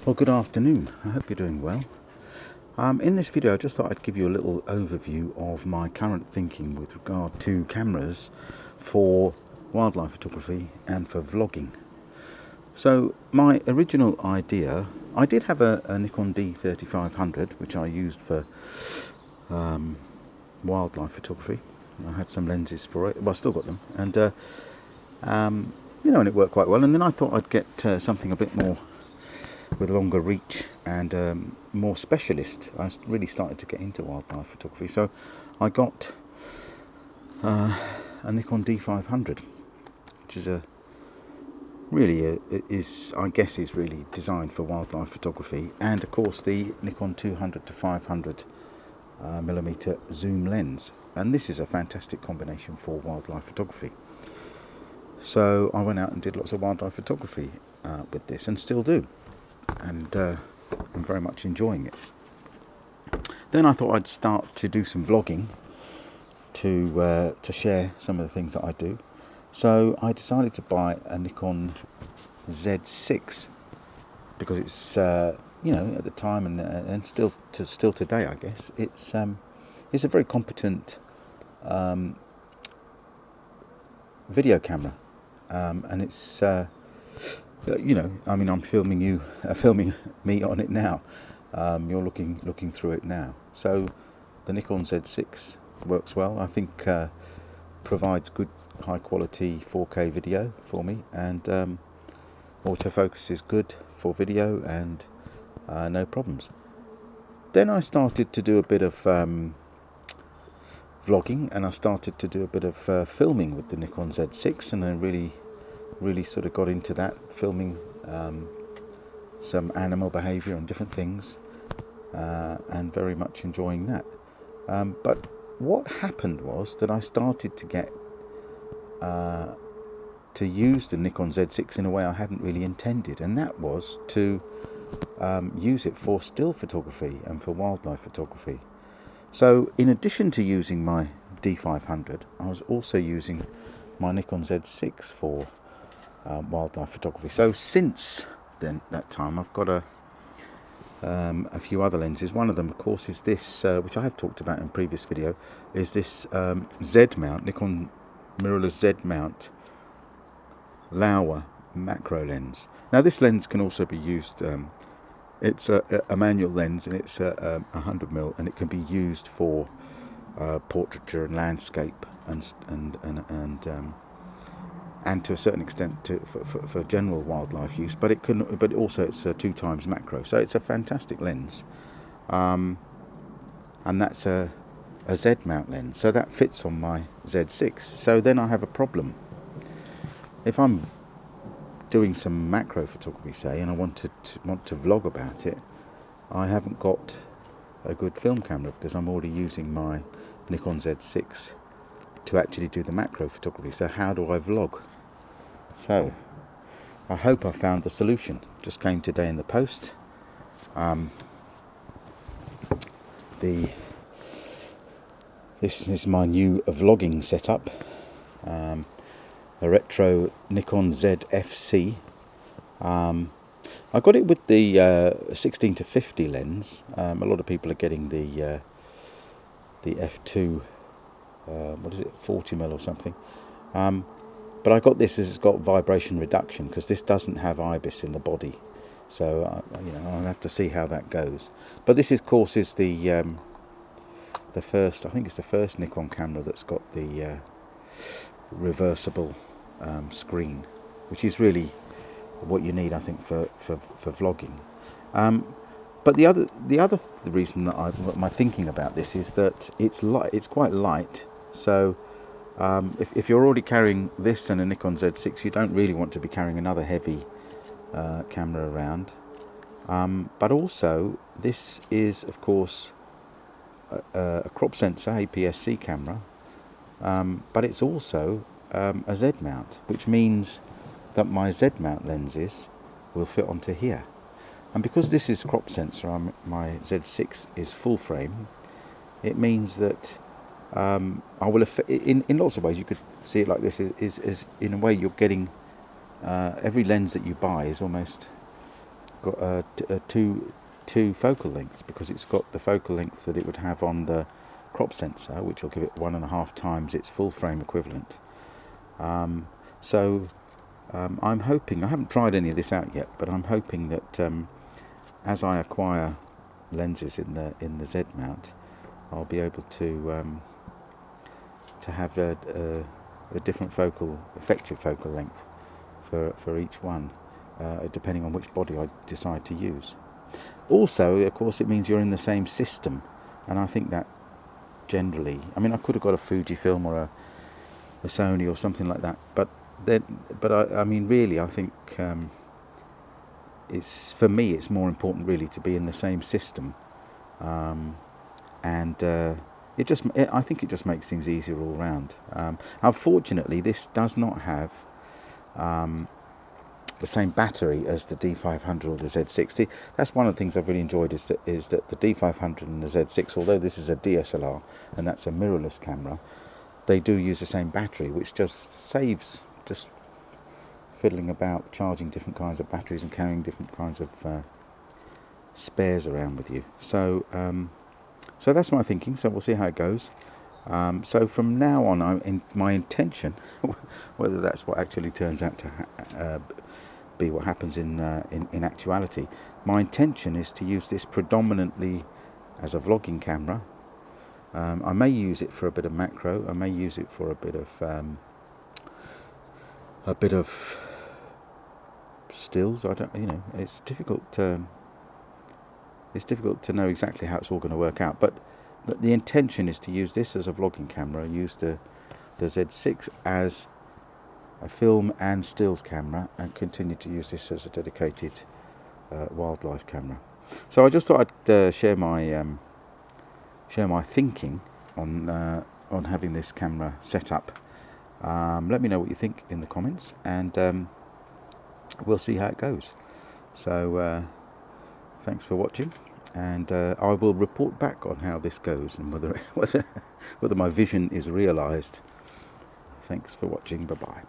Well, good afternoon. I hope you're doing well. In this video I just thought I'd give you a little overview of my current thinking with regard to cameras for wildlife photography and for vlogging. So my original idea, I did have a Nikon D500 which I used for wildlife photography. I had some lenses for it, well I still got them, and and it worked quite well. And then I thought I'd get something a bit more with longer reach and more specialist. I really started to get into wildlife photography, so I got a Nikon D500, which is I guess is really designed for wildlife photography, and of course the Nikon 200 to 500 millimeter zoom lens, and this is a fantastic combination for wildlife photography. So I went out and did lots of wildlife photography with this, and still do, and I'm very much enjoying it. Then I thought I'd start to do some vlogging to share some of the things that I do. So I decided to buy a Nikon Z6 because it's at the time and still today, I guess it's a very competent video camera, and it's I'm filming me on it now. You're looking through it now. So the Nikon Z6 works well. I think provides good high quality 4K video for me, and autofocus is good for video, and no problems. Then I started to do a bit of vlogging, and I started to do a bit of filming with the Nikon Z6, and I really sort of got into that, filming some animal behaviour and different things, and very much enjoying that. But what happened was that I started to get to use the Nikon Z6 in a way I hadn't really intended, and that was to use it for still photography and for wildlife photography. So in addition to using my D500, I was also using my Nikon Z6 for wildlife photography. So since that time, I've got a few other lenses. One of them, of course, is this, which I have talked about in a previous video, is this Z mount, Nikon mirrorless Z mount Laowa macro lens. Now this lens can also be used, it's a manual lens, and it's a 100mm, and it can be used for portraiture and landscape and to a certain extent for general wildlife use, but also it's 2 times macro, so it's a fantastic lens, and that's a Z mount lens, so that fits on my Z6. So then I have a problem. If I'm doing some macro photography, say, and I want to vlog about it, I haven't got a good film camera because I'm already using my Nikon Z6 to actually do the macro photography. So how do I vlog? So I hope I found the solution. Just came today in the post. This is my new vlogging setup, a retro Nikon Zfc. I got it with the 16 to 50 lens. A lot of people are getting the f2, what is it, 40mm or something. But I got this as it's got vibration reduction, because this doesn't have IBIS in the body. So I'll have to see how that goes. But this, of course, is the first. I think it's the first Nikon camera that's got the reversible screen, which is really what you need, I think, for vlogging. But the reason that my thinking about this is that it's quite light. So if you're already carrying this and a Nikon Z6, you don't really want to be carrying another heavy camera around. But also, this is, of course, a crop sensor APS-C camera, but it's also a Z mount, which means that my Z mount lenses will fit onto here. And because this is crop sensor, my Z6 is full frame, it means that I will in lots of ways you could see it like this, is in a way you're getting every lens that you buy is almost got two focal lengths, because it's got the focal length that it would have on the crop sensor, which will give it 1.5 times its full frame equivalent. So I'm hoping, I haven't tried any of this out yet, but I'm hoping that as I acquire lenses in the Z mount, I'll be able to have a different effective focal length for each one, depending on which body I decide to use. Also, of course, it means you're in the same system, and I think that generally, I mean, I could have got a Fujifilm or a Sony or something like that, but I mean, really, I think for me it's more important really to be in the same system, and I think it just makes things easier all round. Unfortunately, this does not have the same battery as the D500 or the Z6. That's one of the things I've really enjoyed, is that the D500 and the Z6, although this is a DSLR and that's a mirrorless camera, they do use the same battery, which just saves just fiddling about charging different kinds of batteries and carrying different kinds of spares around with you. So so that's my thinking. So we'll see how it goes. So from now on, my intention, whether that's what actually turns out to be what happens in actuality, my intention is to use this predominantly as a vlogging camera. I may use it for a bit of macro. I may use it for a bit of stills. I don't, you know, it's difficult to know exactly how it's all going to work out. But the intention is to use this as a vlogging camera, use the Z6 as a film and stills camera, and continue to use this as a dedicated wildlife camera. So I just thought I'd share my thinking on having this camera set up. Let me know what you think in the comments, and we'll see how it goes. So thanks for watching, and I will report back on how this goes and whether my vision is realised. Thanks for watching. Bye bye.